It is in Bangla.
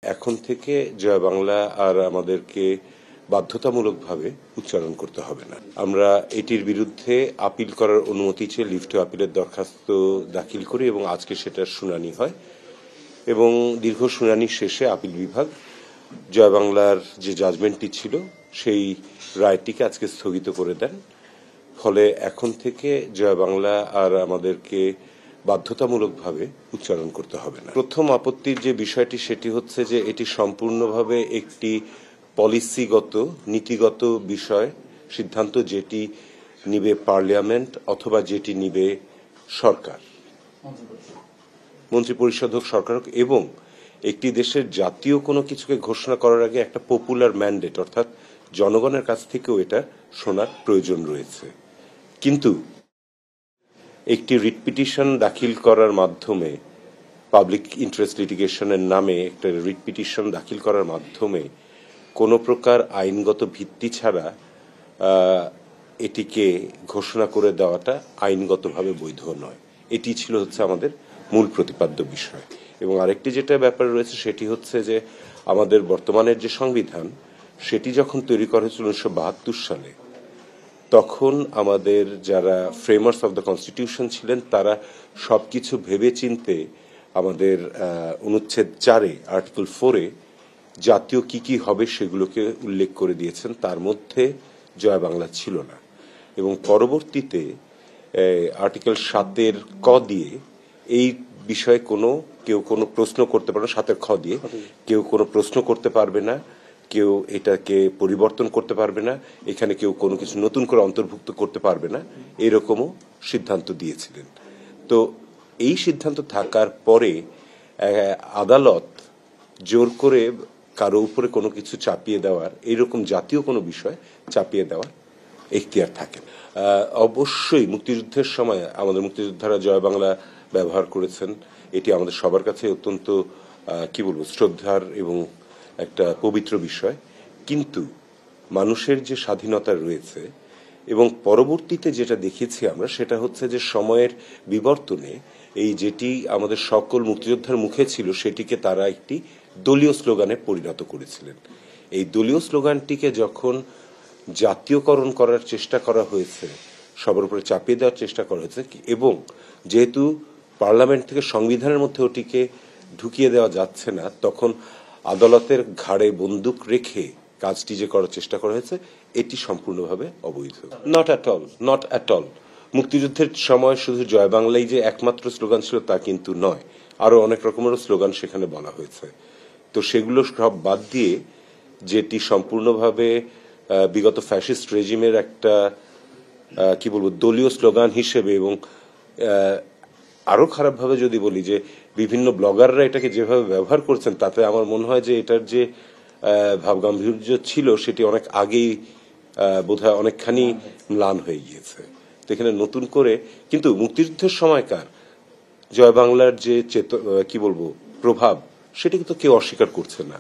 এখন থেকে জয় বাংলা আর আমাদেরকে বাধ্যতামূলকভাবে উচ্চারণ করতে হবে না। আমরা এটির বিরুদ্ধে আপিল করার অনুমতি চেয়ে লিভ টু আপিলের দরখাস্ত দাখিল করি এবং আজকে সেটার শুনানি হয় এবং দীর্ঘ শুনানি শেষে আপিল বিভাগ জয় বাংলার যে জাজমেন্টটি ছিল সেই রায়টিকে আজকে স্থগিত করে দেন। ফলে এখন থেকে জয় বাংলা আর আমাদেরকে বাধ্যতামূলকভাবে উচ্চারণ করতে হবে না। প্রথম আপত্তির যে বিষয়টি সেটি হচ্ছে যে এটি সম্পূর্ণভাবে একটি পলিসিগত নীতিগত বিষয় সিদ্ধান্ত, যেটি নিবে পার্লামেন্ট অথবা যেটি নিবে সরকার, মন্ত্রিপরিষদ হোক, সরকার হোক, এবং একটি দেশের জাতীয় কোনো কিছুকে ঘোষণা করার আগে একটা পপুলার ম্যান্ডেট অর্থাৎ জনগণের কাছ থেকেও এটা শোনার প্রয়োজন রয়েছে। কিন্তু একটি রিট পিটিশন দাখিল করার মাধ্যমে, পাবলিক ইন্টারেস্ট লিটিগেশনের নামে একটা রিট পিটিশন দাখিল করার মাধ্যমে কোনো প্রকার আইনগত ভিত্তি ছাড়া এটিকে ঘোষণা করে দেওয়াটা আইনগতভাবে বৈধ নয়। এটি ছিল হচ্ছে আমাদের মূল প্রতিপাদ্য বিষয়। এবং আরেকটি যেটা ব্যাপার রয়েছে সেটি হচ্ছে যে আমাদের বর্তমানের যে সংবিধান সেটি যখন তৈরি করা হয়েছিল 1972 সালে, তখন আমাদের যারা ফ্রেমার্স অফ দ্য কনস্টিটিউশন ছিলেন তারা সবকিছু ভেবে চিনতে আমাদের অনুচ্ছেদ 4-এ আর্টিকেল 4-এ জাতীয় কি কি হবে সেগুলোকে উল্লেখ করে দিয়েছেন। তার মধ্যে জয় বাংলা ছিল না। এবং পরবর্তীতে আর্টিকেল 7-এর ক দিয়ে এই বিষয়ে কেউ কোনো প্রশ্ন করতে পারবে না, 7-এর খ দিয়ে কেউ কোনো প্রশ্ন করতে পারবে না, কেউ এটাকে পরিবর্তন করতে পারবে না, এখানে কেউ কোনো কিছু নতুন করে অন্তর্ভুক্ত করতে পারবে না, এরকমও সিদ্ধান্ত দিয়েছিলেন। তো এই সিদ্ধান্ত থাকার পরে আদালত জোর করে কারো উপরে কোনো কিছু চাপিয়ে দেওয়ার, এইরকম জাতীয় কোনো বিষয় চাপিয়ে দেওয়ার এখতিয়ার থাকে। অবশ্যই মুক্তিযুদ্ধের সময় আমাদের মুক্তিযোদ্ধারা জয় বাংলা ব্যবহার করেছেন, এটি আমাদের সবার কাছে অত্যন্ত শ্রদ্ধার এবং একটা পবিত্র বিষয়। কিন্তু মানুষের যে স্বাধীনতা রয়েছে এবং পরবর্তীতে যেটা দেখেছি আমরা সেটা হচ্ছে যে সময়ের বিবর্তনে এই যেটি আমাদের সকল মুক্তিযোদ্ধার মুখে ছিল সেটিকে তারা একটি দলীয় স্লোগানে পরিণত করেছিলেন। এই দলীয় স্লোগানটিকে যখন জাতীয়করণ করার চেষ্টা করা হয়েছে, সবার উপরে চাপিয়ে দেওয়ার চেষ্টা করা হয়েছে, এবং যেহেতু পার্লামেন্ট থেকে সংবিধানের মধ্যে ওটিকে ঢুকিয়ে দেওয়া যাচ্ছে না, তখন আদালতের ঘাড়ে বন্দুক রেখে কাজটি যে করার চেষ্টা করা হয়েছে এটি সম্পূর্ণভাবে অবৈধ। Not at all. মুক্তিযুদ্ধের সময় শুধু জয় বাংলাই যে একমাত্র স্লোগান ছিল তা কিন্তু নয়, আরো অনেক রকমেরও স্লোগান সেখানে বলা হয়েছে। তো সেগুলো সব বাদ দিয়ে যেটি সম্পূর্ণভাবে বিগত ফ্যাসিস্ট রেজিমের একটা দলীয় স্লোগান হিসেবে, এবং আরো খারাপভাবে যদি বলি যে বিভিন্ন ব্লগাররা এটাকে যেভাবে ব্যবহার করছেন, তাতে আমার মনে হয় যে এটার যে ভাবগাম্ভীর্য ছিল সেটি অনেক আগেই বোধহয় অনেকখানি ম্লান হয়ে গিয়েছে। তো এখানে নতুন করে, কিন্তু মুক্তিযুদ্ধের সময়কার জয় বাংলার যে প্রভাব সেটি কিন্তু কেউ অস্বীকার করছে না।